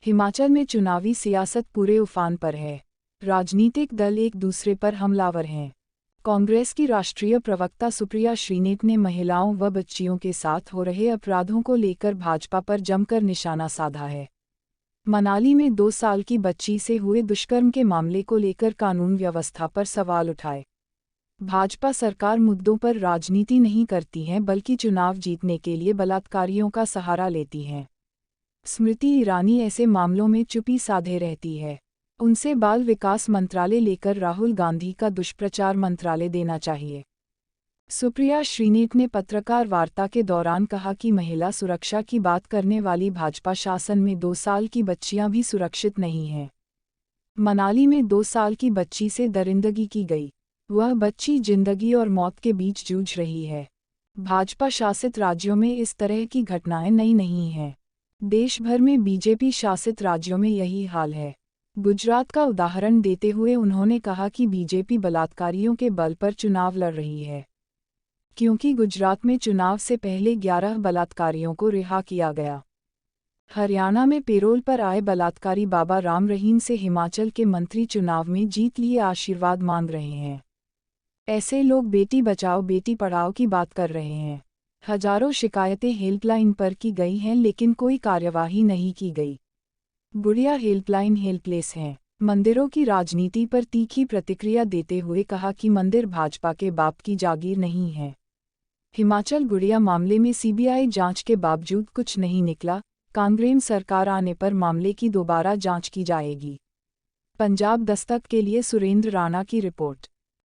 हिमाचल में चुनावी सियासत पूरे उफान पर है। राजनीतिक दल एक दूसरे पर हमलावर हैं। कांग्रेस की राष्ट्रीय प्रवक्ता सुप्रिया श्रीनेत ने महिलाओं व बच्चियों के साथ हो रहे अपराधों को लेकर भाजपा पर जमकर निशाना साधा है। मनाली में 2 साल की बच्ची से हुए दुष्कर्म के मामले को लेकर कानून व्यवस्था पर सवाल उठाए। भाजपा सरकार मुद्दों पर राजनीति नहीं करती है बल्कि चुनाव जीतने के लिए बलात्कारियों का सहारा लेती हैं। स्मृति ईरानी ऐसे मामलों में चुप्पी साधे रहती है। उनसे बाल विकास मंत्रालय लेकर राहुल गांधी का दुष्प्रचार मंत्रालय देना चाहिए। सुप्रिया श्रीनेत ने पत्रकार वार्ता के दौरान कहा कि महिला सुरक्षा की बात करने वाली भाजपा शासन में 2 साल की बच्चियां भी सुरक्षित नहीं हैं। मनाली में 2 साल की बच्ची से दरिंदगी की गई। वह बच्ची जिंदगी और मौत के बीच जूझ रही है। भाजपा शासित राज्यों में इस तरह की घटनाएं नई नहीं हैं। देश भर में बीजेपी शासित राज्यों में यही हाल है। गुजरात का उदाहरण देते हुए उन्होंने कहा कि बीजेपी बलात्कारियों के बल पर चुनाव लड़ रही है, क्योंकि गुजरात में चुनाव से पहले 11 बलात्कारियों को रिहा किया गया। हरियाणा में पेरोल पर आए बलात्कारी बाबा राम रहीम से हिमाचल के मंत्री चुनाव में जीत लिए आशीर्वाद मांग रहे हैं। ऐसे लोग बेटी बचाओ बेटी पढ़ाओ की बात कर रहे हैं। हजारों शिकायतें हेल्पलाइन पर की गई हैं लेकिन कोई कार्यवाही नहीं की गई। गुड़िया हेल्पलाइन हेल्पलेस हैं। मंदिरों की राजनीति पर तीखी प्रतिक्रिया देते हुए कहा कि मंदिर भाजपा के बाप की जागीर नहीं है। हिमाचल गुड़िया मामले में सीबीआई जांच के बावजूद कुछ नहीं निकला। कांग्रेस सरकार आने पर मामले की दोबारा जांच की जाएगी। पंजाब दस्तक के लिए सुरेंद्र राणा की रिपोर्ट।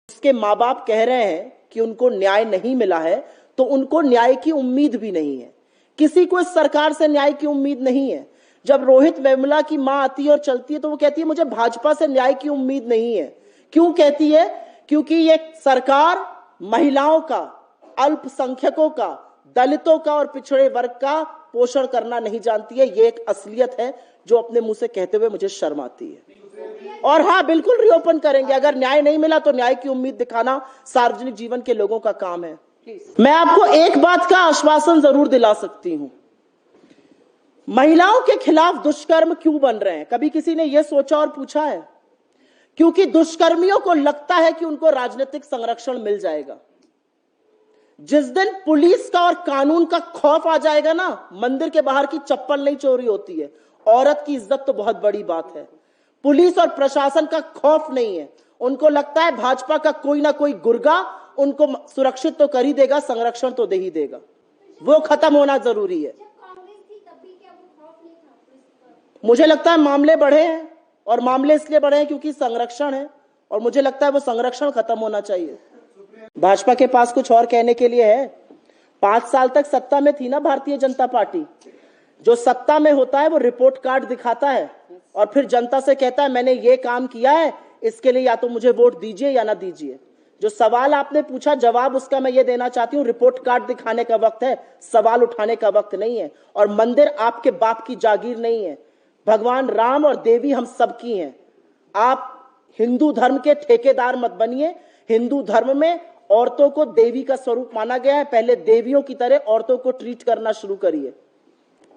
उसके माँ बाप कह रहे हैं कि उनको न्याय नहीं मिला है, तो उनको न्याय की उम्मीद भी नहीं है। किसी को इस सरकार से न्याय की उम्मीद नहीं है। जब रोहित वेमुला की मां आती है और चलती है तो वो कहती है मुझे भाजपा से न्याय की उम्मीद नहीं है। क्यों कहती है? क्योंकि ये सरकार महिलाओं का, अल्पसंख्यकों का, दलितों का और पिछड़े वर्ग का पोषण करना नहीं जानती है। ये एक असलियत है जो अपने मुंह से कहते हुए मुझे शर्म आती है। और हाँ, बिल्कुल रीओपन करेंगे। अगर न्याय नहीं मिला तो न्याय की उम्मीद दिखाना सार्वजनिक जीवन के लोगों का काम है। मैं आपको एक बात का आश्वासन जरूर दिला सकती हूं, महिलाओं के खिलाफ दुष्कर्म क्यों बन रहे हैं? कभी किसी ने यह सोचा और पूछा है? क्योंकि दुष्कर्मियों को लगता है कि उनको राजनीतिक संरक्षण मिल जाएगा। जिस दिन पुलिस का और कानून का खौफ आ जाएगा ना, मंदिर के बाहर की चप्पल नहीं चोरी होती है। औरत की इज्जत तो बहुत बड़ी बात है। पुलिस और प्रशासन का खौफ नहीं है। उनको लगता है भाजपा का कोई ना कोई गुर्गा उनको सुरक्षित तो कर ही देगा, संरक्षण तो दे ही देगा। वो खत्म होना जरूरी है। मुझे लगता है मामले बढ़े हैं, और मामले इसलिए बढ़े हैं क्योंकि संरक्षण है, और मुझे लगता है वो संरक्षण खत्म होना चाहिए। भाजपा के पास कुछ और कहने के लिए है? 5 साल तक सत्ता में थी ना भारतीय जनता पार्टी। जो सत्ता में होता है वो रिपोर्ट कार्ड दिखाता है और फिर जनता से कहता है मैंने ये काम किया है, इसके लिए या तो मुझे वोट दीजिए या ना दीजिए। जो सवाल आपने पूछा, जवाब उसका मैं ये देना चाहती हूँ, रिपोर्ट कार्ड दिखाने का वक्त है, सवाल उठाने का वक्त नहीं है। और मंदिर आपके बाप की जागीर नहीं है। भगवान राम और देवी हम सबकी हैं। आप हिंदू धर्म के ठेकेदार मत बनिए। हिंदू धर्म में औरतों को देवी का स्वरूप माना गया है। पहले देवियों की तरह औरतों को ट्रीट करना शुरू करिए।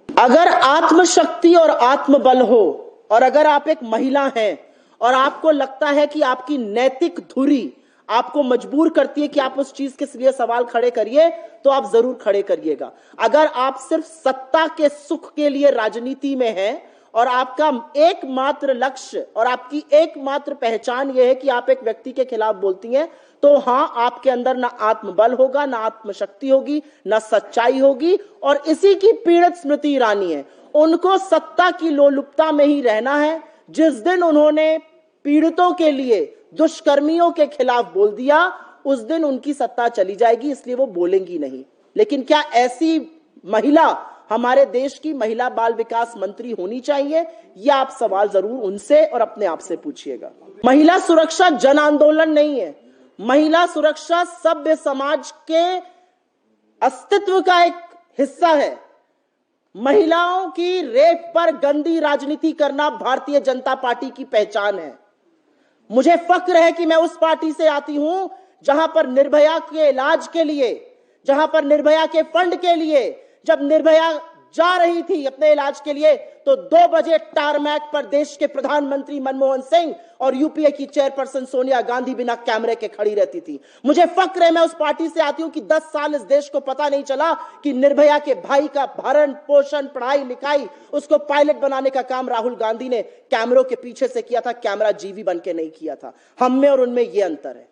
अगर आत्मशक्ति और आत्मबल हो, और अगर आप एक महिला हैं और आपको लगता है कि आपकी नैतिक धुरी आपको मजबूर करती है कि आप उस चीज के लिए सवाल खड़े करिए, तो आप जरूर खड़े करिएगा। अगर आप सिर्फ सत्ता के सुख के लिए राजनीति में हैं और आपका एकमात्र लक्ष्य और आपकी एकमात्र पहचान यह है कि आप एक व्यक्ति के खिलाफ बोलती हैं, तो हां, आपके अंदर ना आत्मबल होगा, ना आत्मशक्ति होगी, ना सच्चाई होगी। और इसी की पीड़ित स्मृति ईरानी है। उनको सत्ता की लोलुपता में ही रहना है। जिस दिन उन्होंने पीड़ितों के लिए, दुष्कर्मियों के खिलाफ बोल दिया, उस दिन उनकी सत्ता चली जाएगी, इसलिए वो बोलेंगी नहीं। लेकिन क्या ऐसी महिला हमारे देश की महिला बाल विकास मंत्री होनी चाहिए? यह आप सवाल जरूर उनसे और अपने आप से पूछिएगा। महिला सुरक्षा जन आंदोलन नहीं है। महिला सुरक्षा सभ्य समाज के अस्तित्व का एक हिस्सा है। महिलाओं की रेप पर गंदी राजनीति करना भारतीय जनता पार्टी की पहचान है। मुझे फक्र है कि मैं उस पार्टी से आती हूं जहां पर निर्भया के इलाज के लिए, जहां पर निर्भया के फंड के लिए, जब निर्भया जा रही थी अपने इलाज के लिए, तो 2 बजे टारमैक पर देश के प्रधानमंत्री मनमोहन सिंह और यूपीए की चेयरपर्सन सोनिया गांधी बिना कैमरे के खड़ी रहती थी। मुझे फक्र है, मैं उस पार्टी से आती हूं कि 10 साल इस देश को पता नहीं चला कि निर्भया के भाई का भरण पोषण, पढ़ाई लिखाई, उसको पायलट बनाने का काम राहुल गांधी ने कैमरों के पीछे से किया था, कैमरा जीवी बन के नहीं किया था। हम में और उनमें यह अंतर है।